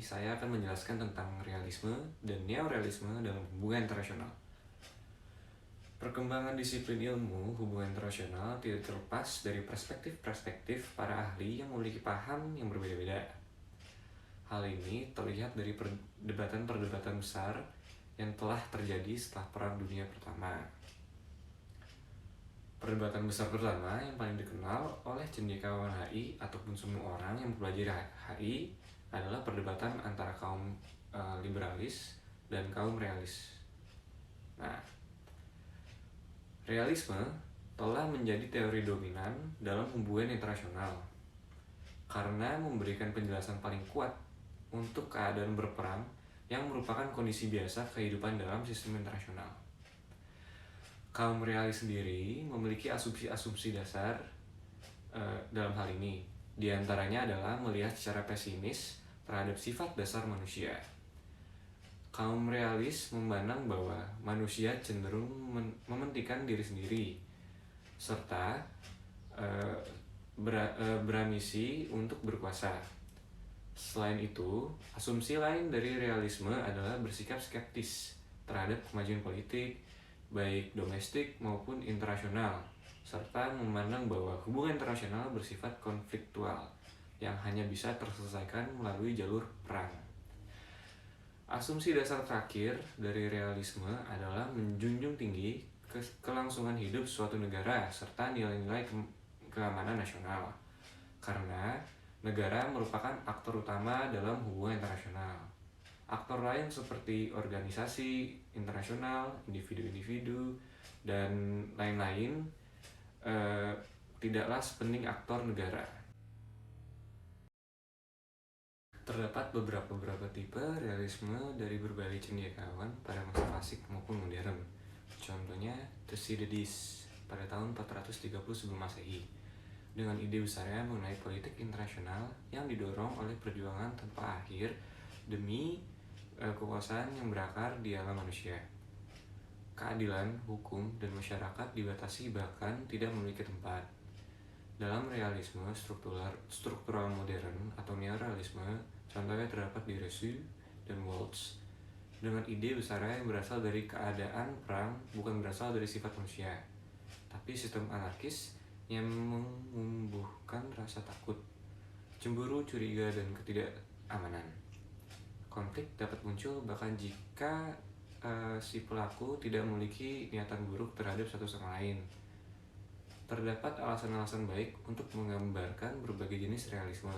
saya akan menjelaskan tentang realisme dan neorealisme dalam hubungan internasional. Perkembangan disiplin ilmu hubungan internasional tidak terlepas dari perspektif-perspektif para ahli yang memiliki paham yang berbeda-beda. Hal ini terlihat dari perdebatan-perdebatan besar yang telah terjadi setelah Perang Dunia Pertama. Perdebatan besar pertama yang paling dikenal oleh cendekiawan HI ataupun semua orang yang mempelajari HI adalah perdebatan antara kaum liberalis dan kaum realis. Nah, realisme telah menjadi teori dominan dalam hubungan internasional karena memberikan penjelasan paling kuat untuk keadaan berperang yang merupakan kondisi biasa kehidupan dalam sistem internasional. Kaum realis sendiri memiliki asumsi-asumsi dasar dalam hal ini. Di antaranya adalah melihat secara pesimis terhadap sifat dasar manusia. Kaum realis memandang bahwa manusia cenderung mementingkan diri sendiri, serta berambisi untuk berkuasa. Selain itu, asumsi lain dari realisme adalah bersikap skeptis terhadap kemajuan politik, baik domestik maupun internasional, serta memandang bahwa hubungan internasional bersifat konfliktual yang hanya bisa terselesaikan melalui jalur perang. Asumsi dasar terakhir dari realisme adalah menjunjung tinggi kelangsungan hidup suatu negara serta nilai-nilai keamanan nasional, karena negara merupakan aktor utama dalam hubungan internasional. Aktor lain seperti organisasi internasional, individu-individu, dan lain-lain tidaklah sepenting aktor negara. Terdapat beberapa tipe realisme dari berbagai cendekiawan pada masa klasik maupun modern. Contohnya Thucydides pada tahun 430 sebelum Masehi dengan ide besarnya mengenai politik internasional yang didorong oleh perjuangan tanpa akhir demi kekuasaan yang berakar di alam manusia. Keadilan, hukum, dan masyarakat dibatasi bahkan tidak memiliki tempat. Dalam realisme struktural modern atau neorealisme, contohnya terdapat di Rousseau dan Waltz, dengan ide besarnya yang berasal dari keadaan perang bukan berasal dari sifat manusia, tapi sistem anarkis yang menumbuhkan rasa takut, cemburu, curiga, dan ketidakamanan. Konflik dapat muncul bahkan jika si pelaku tidak memiliki niatan buruk terhadap satu sama lain. Terdapat alasan-alasan baik untuk menggambarkan berbagai jenis realisme.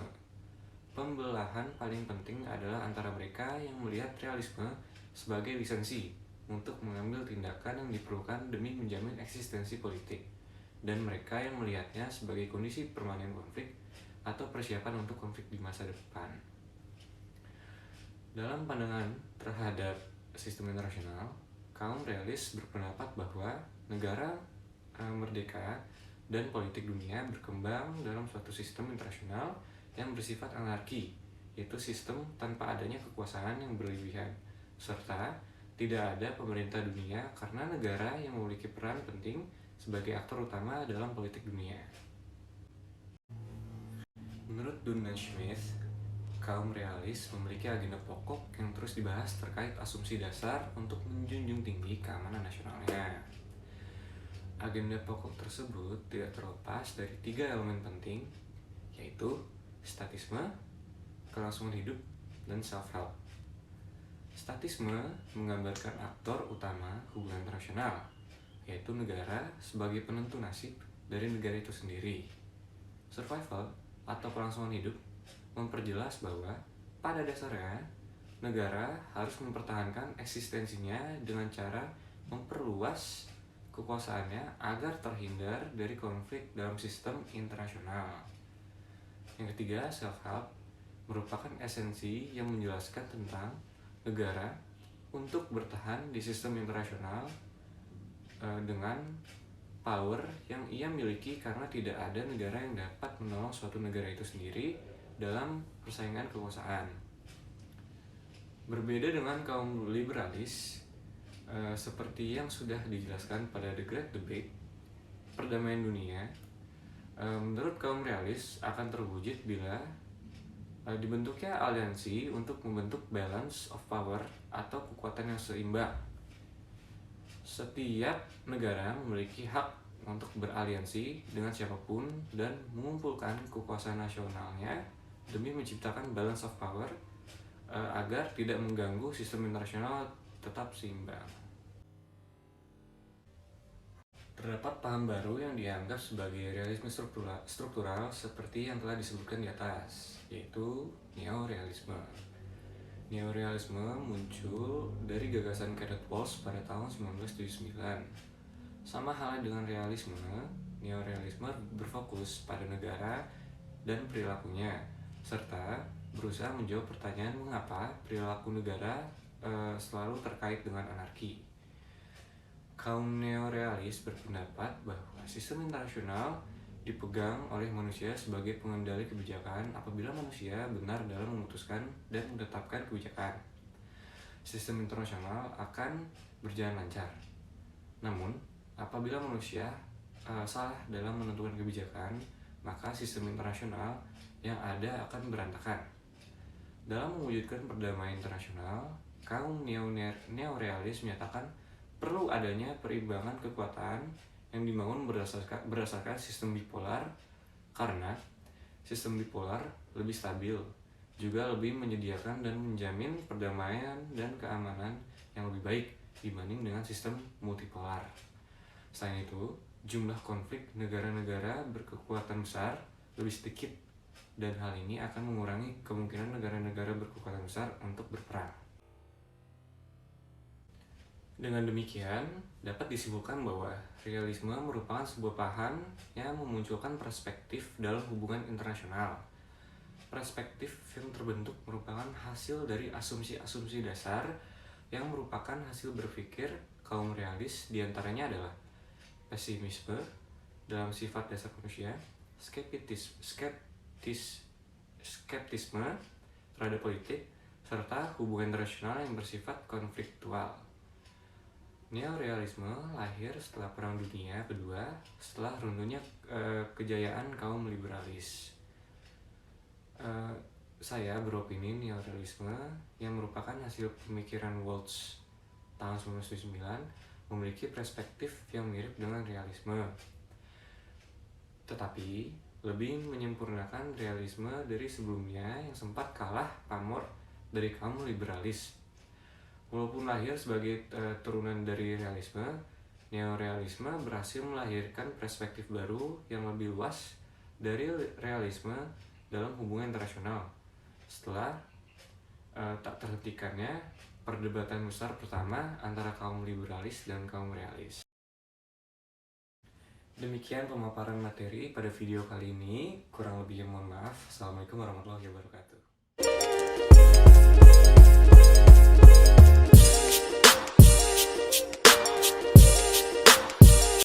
Pembelahan paling penting adalah antara mereka yang melihat realisme sebagai lisensi untuk mengambil tindakan yang diperlukan demi menjamin eksistensi politik, dan mereka yang melihatnya sebagai kondisi permanen konflik atau persiapan untuk konflik di masa depan. Dalam pandangan terhadap sistem internasional, kaum realis berpendapat bahwa negara merdeka dan politik dunia berkembang dalam suatu sistem internasional yang bersifat anarki, yaitu sistem tanpa adanya kekuasaan yang berlebihan, serta tidak ada pemerintah dunia karena negara yang memiliki peran penting sebagai aktor utama dalam politik dunia. Menurut Dunn dan Smith, kaum realis memiliki agenda pokok yang terus dibahas terkait asumsi dasar untuk menjunjung tinggi keamanan nasionalnya. Agenda pokok tersebut tidak terlepas dari 3 elemen penting, yaitu statisme, kelangsungan hidup, dan self-help. Statisme menggambarkan aktor utama hubungan internasional, yaitu negara sebagai penentu nasib dari negara itu sendiri. Survival atau kelangsungan hidup memperjelas bahwa pada dasarnya negara harus mempertahankan eksistensinya dengan cara memperluas kekuasaannya agar terhindar dari konflik dalam sistem internasional. Yang ketiga, self-help merupakan esensi yang menjelaskan tentang negara untuk bertahan di sistem internasional dengan power yang ia miliki karena tidak ada negara yang dapat menolong suatu negara itu sendiri dalam persaingan kekuasaan. Berbeda dengan kaum liberalis, seperti yang sudah dijelaskan pada The Great Debate, perdamaian dunia, menurut kaum realis akan terwujud bila Dibentuknya aliansi untuk membentuk balance of power atau kekuatan yang seimbang. Setiap negara memiliki hak untuk beraliansi dengan siapapun dan mengumpulkan kekuasaan nasionalnya demi menciptakan balance of power agar tidak mengganggu sistem internasional tetap seimbang. Terdapat paham baru yang dianggap sebagai realisme struktural seperti yang telah disebutkan di atas, yaitu neorealisme. Neorealisme muncul dari gagasan Kenneth Walsh pada tahun 1979. Sama halnya dengan realisme, neorealisme berfokus pada negara dan perilakunya, serta berusaha menjawab pertanyaan mengapa perilaku negara selalu terkait dengan anarki. Kaum neorealis berpendapat bahwa sistem internasional dipegang oleh manusia sebagai pengendali kebijakan apabila manusia benar dalam memutuskan dan menetapkan kebijakan. Sistem internasional akan berjalan lancar. Namun, apabila manusia salah dalam menentukan kebijakan, maka sistem internasional yang ada akan berantakan. Dalam mewujudkan perdamaian internasional, kaum neorealis menyatakan perlu adanya perimbangan kekuatan yang dibangun berdasarkan sistem bipolar, karena sistem bipolar lebih stabil, juga lebih menyediakan dan menjamin perdamaian dan keamanan yang lebih baik dibanding dengan sistem multipolar. Selain itu, jumlah konflik negara-negara berkekuatan besar lebih sedikit, dan hal ini akan mengurangi kemungkinan negara-negara berkekuatan besar untuk berperang. Dengan demikian, dapat disimpulkan bahwa realisme merupakan sebuah paham yang memunculkan perspektif dalam hubungan internasional. Perspektif yang terbentuk merupakan hasil dari asumsi-asumsi dasar yang merupakan hasil berpikir kaum realis, diantaranya adalah pesimisme dalam sifat dasar manusia, skeptisme terhadap politik, serta hubungan internasional yang bersifat konfliktual. Neorealisme lahir setelah Perang Dunia Kedua, setelah runtuhnya kejayaan kaum liberalis. Saya beropini neorealisme yang merupakan hasil pemikiran Walsh tahun 1979 memiliki perspektif yang mirip dengan realisme, tetapi lebih menyempurnakan realisme dari sebelumnya yang sempat kalah pamor dari kaum liberalis. Walaupun lahir sebagai turunan dari realisme, neorealisme berhasil melahirkan perspektif baru yang lebih luas dari realisme dalam hubungan internasional. Setelah tak terhentikannya perdebatan besar pertama antara kaum liberalis dan kaum realis. Demikian pemaparan materi pada video kali ini. Kurang lebihnya mohon maaf. Assalamualaikum warahmatullahi wabarakatuh.